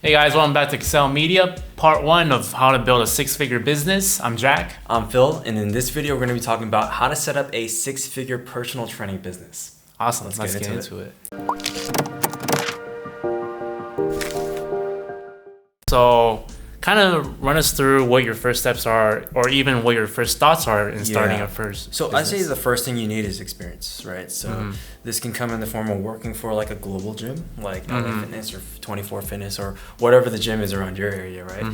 Hey guys, welcome back to Excel Media, part 1 of how to build a 6-figure business. I'm Jack. I'm Phil, and in this video, we're going to be talking about how to set up a 6-figure personal training business. Awesome, let's get into it. So, kind of run us through what your first steps are, or even what your first thoughts are in starting a first So business. I say the first thing you need is experience, right? So this can come in the form of working for like a global gym, like LA Fitness or 24 Fitness or whatever the gym is around your area, right?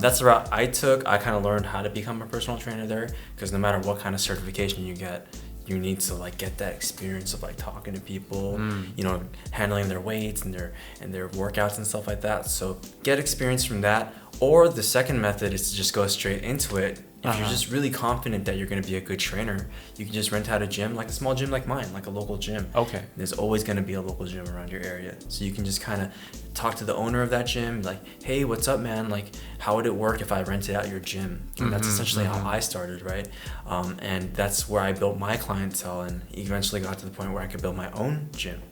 That's the route I took. I kind of learned how to become a personal trainer there because no matter what kind of certification you get, you need to like get that experience of like talking to people, you know, handling their weights and their workouts and stuff like that. So get experience from that. Or the second method is to just go straight into it. If you're just really confident that you're going to be a good trainer, you can just rent out a gym, like a small gym like mine, like a local gym. Okay. There's always going to be a local gym around your area. So you can just kind of talk to the owner of that gym, like, hey, what's up, man? Like, how would it work if I rented out your gym? And that's essentially how I started, right? And that's where I built my clientele and eventually got to the point where I could build my own gym.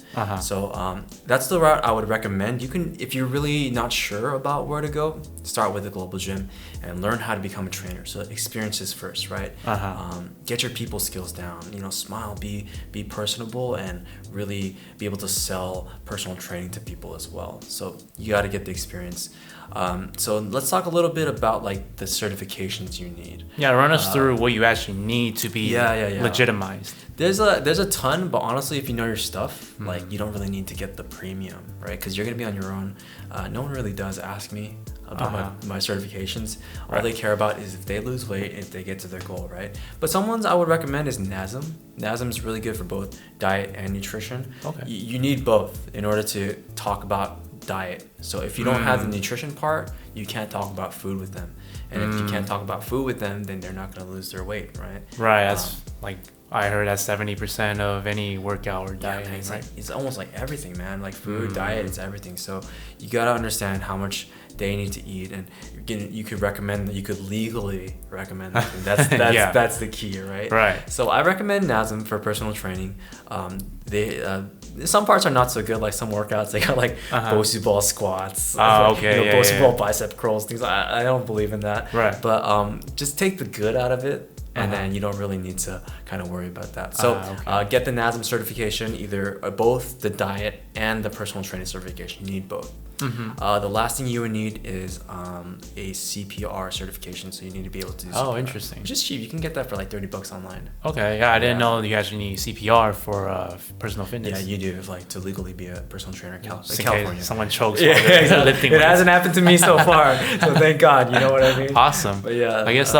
So that's the route I would recommend. You can, if you're really not sure about where to go, start with a global gym and learn how to become a trainer. So experiences first, right? Get your people skills down, you know, smile, be personable, and really be able to sell personal training to people as well. So you got to get the experience. So let's talk a little bit about like the certifications you need. Yeah, run us through what you actually need to be legitimized. There's a ton, but honestly, if you know your stuff, like you don't really need to get the premium, right? Because you're gonna be on your own. No one really does ask me about my certifications. All they care about is if they lose weight, if they get to their goal, right? But some ones I would recommend is Nasm. Nasm is really good for both diet and nutrition. Okay. You need both in order to talk about diet. So if you don't have the nutrition part, you can't talk about food with them. And if you can't talk about food with them, then they're not going to lose their weight, right? Right. That's like I heard that's 70% of any workout or dieting, it's right? Like, it's almost like everything, man. Like food, diet, it's everything. So you got to understand how much they need to eat, and you could recommend that you could legally recommend that. That's the key, right? Right. So I recommend Nasm for personal training. Some parts are not so good, like some workouts they got like Bosu ball squats, Bosu ball bicep curls, things. I don't believe in that. Right. But just take the good out of it. And then you don't really need to kind of worry about that. So get the Nasm certification, either both the diet and the personal training certification. You need both. The last thing you would need is a Cpr certification. So you need to be able to do CPR. Interesting. Which is cheap. You can get that for like $30 online. Okay, yeah, I didn't know you actually need CPR for personal fitness. Yeah, you do, like to legally be a personal trainer in California. California. Someone chokes while they're lifting It hasn't happened to me so far, so thank God, you know what I mean? Awesome. But yeah. I guess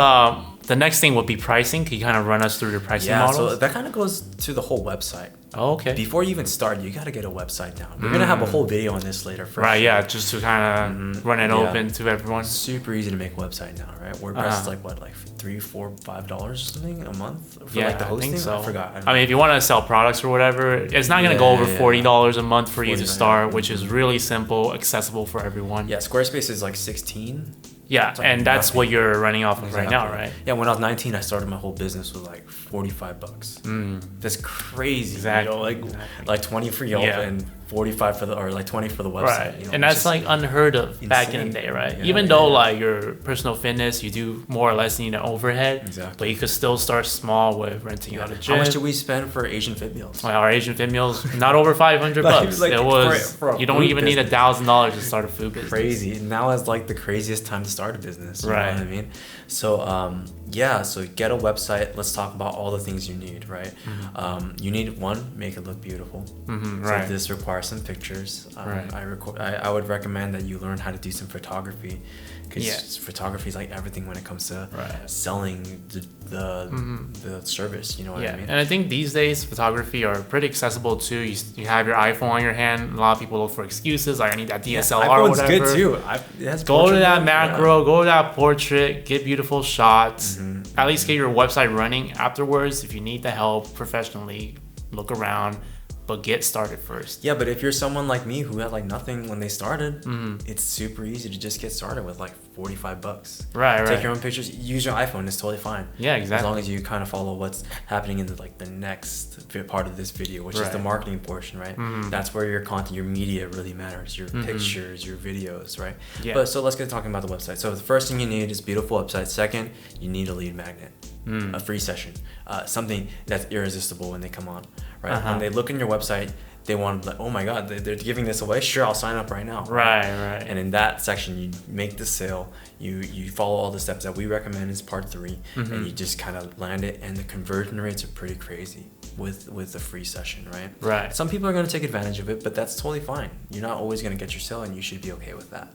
the next thing would be pricing. Can you kind of run us through your pricing models? So that kind of goes to the whole website. Oh, okay. Before you even start, you got to get a website down. We're going to have a whole video on this later. Right, yeah, just to kind of run it open to everyone. Super easy to make a website now, right? WordPress is like what, like $3, $4, $5 or something a month for like the hosting? I think so. I forgot. I mean, if you want to sell products or whatever, it's not going to go over $40 a month for you to start, which is really simple, accessible for everyone. Yeah, Squarespace is like 16. Yeah, and that's what you're running off of right now, right? Yeah, when I was 19, I started my whole business with like $45. That's crazy. Exactly. You know, like 20 for Yelp and 45 for the, or like 20 for the website. Right. You know, and that's like unheard of back in the day, right? Even though like your personal fitness, you do more or less need an overhead. Exactly. But you could still start small with renting out a gym. How much did we spend for Asian Fit Meals? Well, our Asian Fit Meals, not over $500 bucks. Like, it was, for you don't even need $1,000 to start a food business. Crazy. Now is like the craziest time to start a business. You know what I mean? So, so get a website. Let's talk about all the things you need, right? You need make it look beautiful. So this requires some pictures. I would recommend that you learn how to do some photography, because photography is like everything when it comes to selling the service. You know what I mean? And I think these days photography are pretty accessible too. You have your iPhone on your hand. A lot of people look for excuses like I need that DSLR or whatever. Good too. Go to that macro. Go to that portrait. Get beautiful shots. At least get your website running afterwards. If you need the help professionally, look around. but get started first. Yeah, but if you're someone like me who had like nothing when they started, it's super easy to just get started with like $45. Right. Take your own pictures. Use your iPhone. It's totally fine. Yeah, exactly. As long as you kind of follow what's happening in the next part of this video, which is the marketing portion, right? That's where your content, your media really matters. Your pictures, your videos, right? Yeah. But so let's get talking about the website. So the first thing you need is beautiful website. Second, you need a lead magnet, a free session, something that's irresistible when they come on, right? When they look in your website, they want to, like, oh my God, they're giving this away. Sure, I'll sign up right now. Right. And in that section, you make the sale. You follow all the steps that we recommend as part 3, and you just kind of land it. And the conversion rates are pretty crazy with the free session, right? Right. Some people are going to take advantage of it, but that's totally fine. You're not always going to get your sale, and you should be okay with that,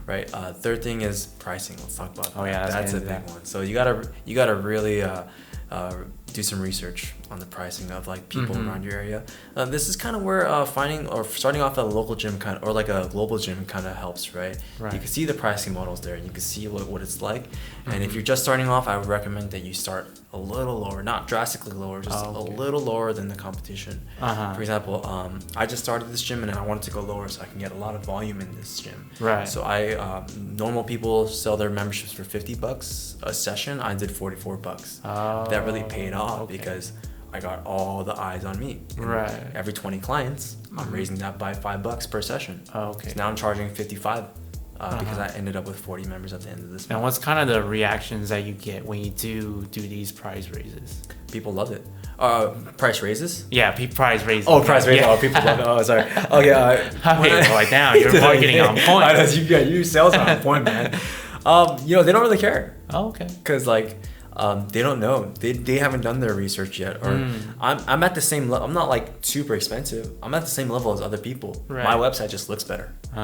right? Third thing is pricing. Let's talk about that. Oh yeah, that's a big one. So you gotta really do some research on the pricing of like people around your area. This is kind of where finding or starting off at a local gym or like a global gym kind of helps, right? You can see the pricing models there, and you can see what it's like. And if you're just starting off, I would recommend that you start a little lower, not drastically lower, just a little lower than the competition. For example, I just started this gym, and I wanted to go lower so I can get a lot of volume in this gym. Right. So normal people sell their memberships for $50 a session. I did $44. That really paid off because I got all the eyes on me. And right. Every 20 clients, I'm raising that by $5 per session. Okay. So now I'm charging $55 because I ended up with 40 members at the end of this month. And what's kind of the reactions that you get when you do these price raises? People love it. Price raises? Yeah, price raises. Oh, price raises. Yeah. Oh, people love it. Oh, sorry. Okay. Write down. Your marketing on point. I know, your sales are on point, man. They don't really care. Oh, okay. Because they don't know. They haven't done their research yet. Or I'm at the same level. I'm not like super expensive. I'm at the same level as other people. Right. My website just looks better. You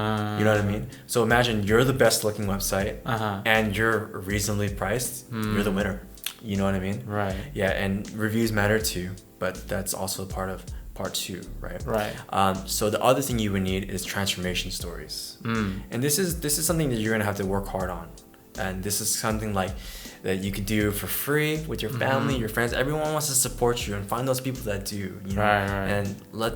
know what I mean? So imagine you're the best looking website and you're reasonably priced. You're the winner. You know what I mean? Right. Yeah, and reviews matter too, but that's also part of part 2, right? Right. So the other thing you would need is transformation stories. And this is something that you're gonna have to work hard on. And this is something that you could do for free with your family, your friends. Everyone wants to support you, and find those people that do, know, right.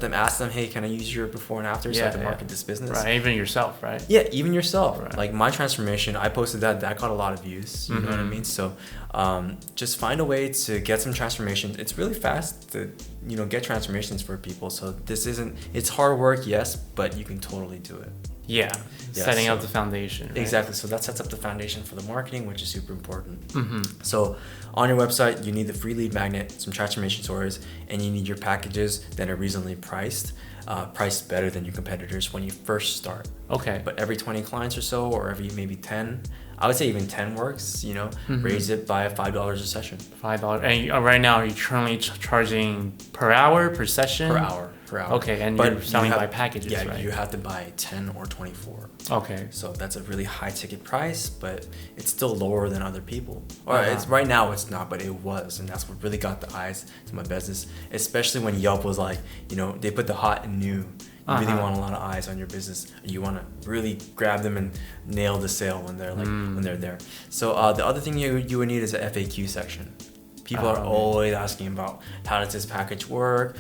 And ask them, hey, can I use your before and after so I can market this business? Right, even yourself, right? Yeah, even yourself. Right. Like my transformation, I posted that got a lot of views. You know what I mean? So just find a way to get some transformations. It's really fast to get transformations for people. So it's hard work, yes, but you can totally do it. Yeah, setting up the foundation. Right? Exactly. So that sets up the foundation for the marketing, which is super important. So on your website, you need the free lead magnet, some transformation stories, and you need your packages that are reasonably priced better than your competitors when you first start. Okay. But every 20 clients or so, or every maybe 10, I would say even 10 works, raise it by $5 a session. $5. And right now, are you currently charging per hour, per session? Per hour. Okay, and you're selling by packages, yeah, right? You have to buy 10 or 24. Okay. So that's a really high ticket price, but it's still lower than other people. Or right now it's not, but it was, and that's what really got the eyes to my business. Especially when Yelp was like, they put the hot and new. You really want a lot of eyes on your business. You want to really grab them and nail the sale when they're when they're there. So the other thing you would need is an FAQ section. People are always asking about how does this package work,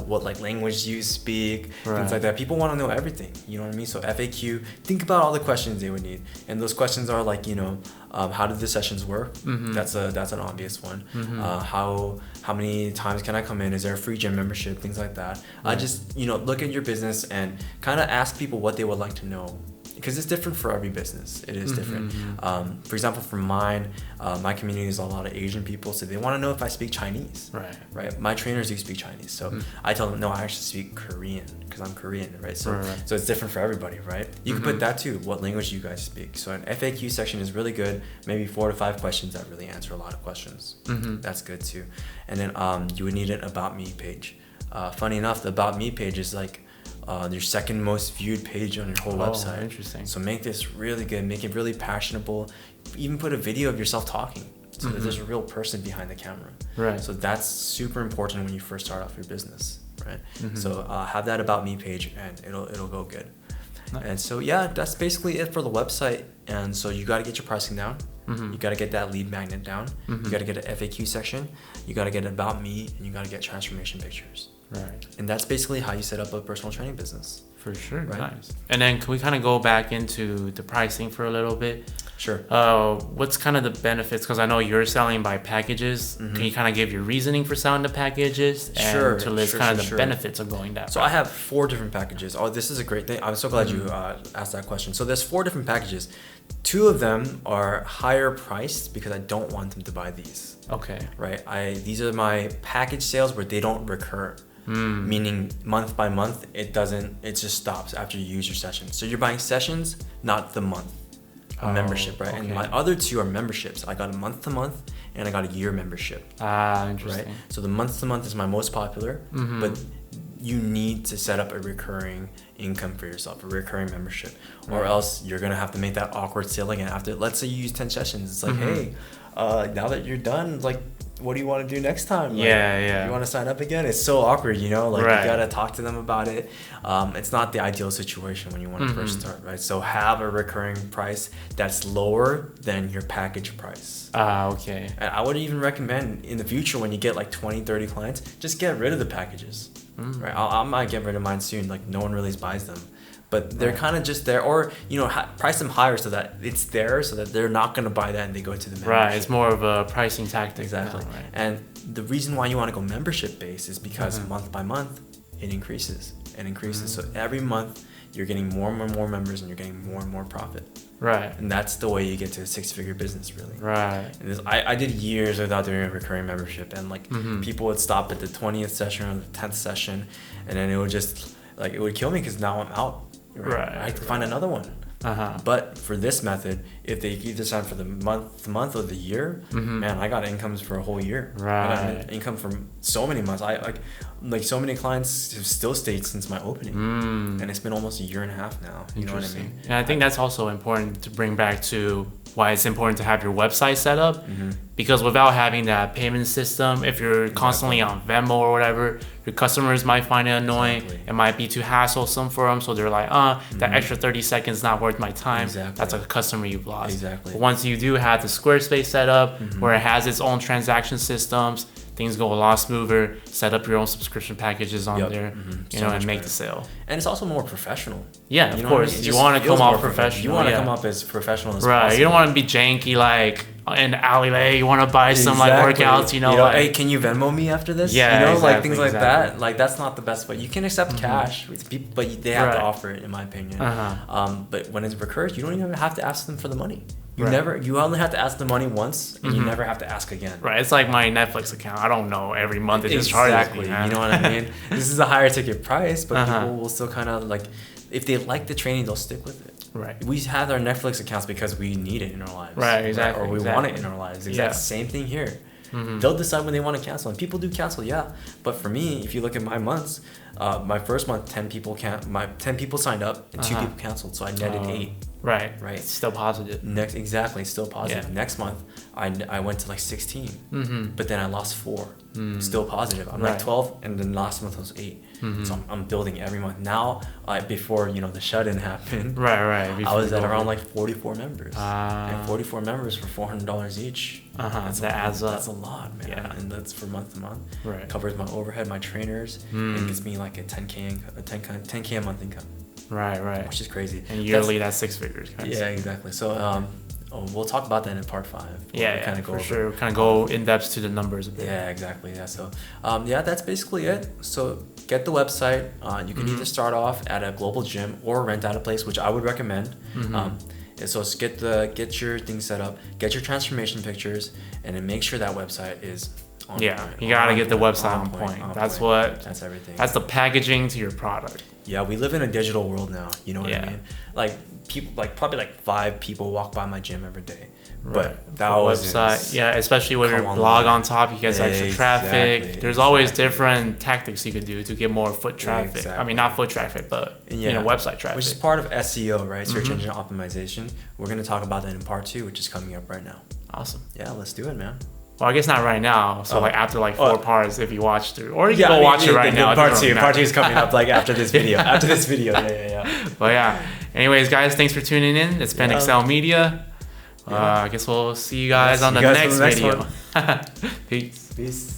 what language do you speak, things like that. People want to know everything, you know what I mean? So FAQ, think about all the questions they would need. And those questions are how did the sessions work? That's an obvious one. How many times can I come in? Is there a free gym membership? Things like that. Just look at your business and kind of ask people what they would like to know. Because it's different for every business. It is different. For example, for mine, my community is a lot of Asian people, so they want to know if I speak Chinese. Right. My trainers do speak Chinese, so I tell them, no, I actually speak Korean because I'm Korean, right? So it's different for everybody, right? You can put that too. What language do you guys speak? So an FAQ section is really good. Maybe 4 to 5 questions that really answer a lot of questions. That's good too. And then you would need an About Me page. Funny enough, the About Me page is your second most viewed page on your whole website. Interesting. So make this really good, make it really passionable. Even put a video of yourself talking so that there's a real person behind the camera. Right. So that's super important when you first start off your business, right? So have that About Me page and it'll go good. Nice. And so that's basically it for the website. And so you got to get your pricing down. You got to get that lead magnet down. You got to get an FAQ section. You got to get About Me, and you got to get transformation pictures. Right. And that's basically how you set up a personal training business. For sure. Right. Nice. And then can we kind of go back into the pricing for a little bit? Sure. What's kind of the benefits? Because I know you're selling by packages. Can you kind of give your reasoning for selling the packages? And Sure. to list kind of the benefits of going that So route? I have 4 different packages. Oh, this is a great thing. I'm so glad you asked that question. So there's 4 different packages. 2 of them are higher priced because I don't want them to buy these. Okay. Right. These are my package sales where they don't recur. Meaning month by month, it just stops after you use your session. So you're buying sessions, not the month. A membership, right? Okay. And my other 2 are memberships. I got a month to month and I got a year membership. Interesting. Right? So the month to month is my most popular, but you need to set up a recurring income for yourself, a recurring membership, or else you're gonna have to make that awkward sale again after. Let's say you use 10 sessions. It's like, hey, now that you're done, like, what do you want to do next time? Like, you want to sign up again? It's so awkward, you know, like you gotta talk to them about it. It's not the ideal situation when you want to first start, right? So have a recurring price that's lower than your package price. Okay. And I would even recommend in the future when you get like 20, 30 clients, just get rid of the packages, right? I might get rid of mine soon. Like no one really buys them. But they're kind of just there, or you know, price them higher so that it's there, so that they're not gonna buy that and they go to the membership. Right, it's more of a pricing tactic. Exactly. Now, right? And the reason why you want to go membership based is because month by month it increases and increases. So every month you're getting more and more members and you're getting more and more profit. Right. And that's the way you get to a 6-figure business, really. Right. And I did years without doing a recurring membership, and like people would stop at the 20th session or the 10th session, and then it would just like it would kill me because now I'm out. Right. I have to find another one. But for this method, if they either sign for the month or the year, man, I got incomes for a whole year. Right. I got income from so many months. I like so many clients have still stayed since my opening, and it's been almost a year and a half now. You know what I mean? And I think that's also important to bring back to why it's important to have your website set up, because without having that payment system, if you're constantly on Venmo or whatever, your customers might find it annoying. It might be too hassle-some for them, so they're like, that extra 30 seconds is not worth my time. That's a customer you've lost. But once you do have the Squarespace set up, where it has its own transaction systems, things go a lot smoother. Set up your own subscription packages on there, you know, and make the sale. And it's also more professional. Yeah, of course. You want to come off professional. You want to come up as professional as possible. Right. You don't want to be janky like in the alleyway. You want to buy some like workouts, you know, like, hey, can you Venmo me after this? Yeah, you know, like things like that. Like that's not the best way. You can accept cash with people, but they have to offer it, in my opinion. But when it recurs, you don't even have to ask them for the money. You only have to ask the money once, and you never have to ask again. Right. It's like my Netflix account. I don't know. Every month it just charges me. You know what I mean? This is a higher ticket price, but people will still kind of like, if they like the training, they'll stick with it. Right. We have our Netflix accounts because we need it in our lives. Right. Exactly. Or we want it in our lives. Exact same thing here. They'll decide when they want to cancel, and people do cancel, but for me, if you look at my months, my first month 10 people signed up and 2 people canceled, so I netted 8. Right. It's still positive. Still positive. Next month I went to like 16, but then I lost 4. Still positive. I'm like 12, and then last month was 8. So I'm building every month now. Before the shut-in happened, I was at around like 44 members, and 44 members for $400 each. That adds up. That's a lot, man. And that's for month to month. Right. Covers my overhead, my trainers, and gets me like a 10K a month income. Right. Which is crazy. And yearly, that's 6 figures. Yeah, exactly. So we'll talk about that in part 5. For sure. Kind of go in depth to the numbers a bit. Yeah, exactly. Yeah. So that's basically it. So get the website. You can either start off at a global gym or rent out a place, which I would recommend. So get your thing set up, get your transformation pictures, and then make sure that website is on point. You gotta get the website on point. That's everything. That's the packaging to your product. Yeah, we live in a digital world now. You know what I mean? Like people, probably 5 people walk by my gym every day. But that website, especially with your blog on top, you get extra traffic. There's always different tactics you could do to get more foot traffic. I mean, not foot traffic, but website traffic. Which is part of SEO, right? Search engine optimization. We're gonna talk about that in part 2, which is coming up right now. Awesome. Yeah, let's do it, man. Well, I guess not right now. So after 4 parts, if you watch through, or you can go watch it right now. Part 2 is coming up after this video. But anyways, guys, thanks for tuning in. It's been Excel Media. I guess we'll see you guys on the next video. Peace.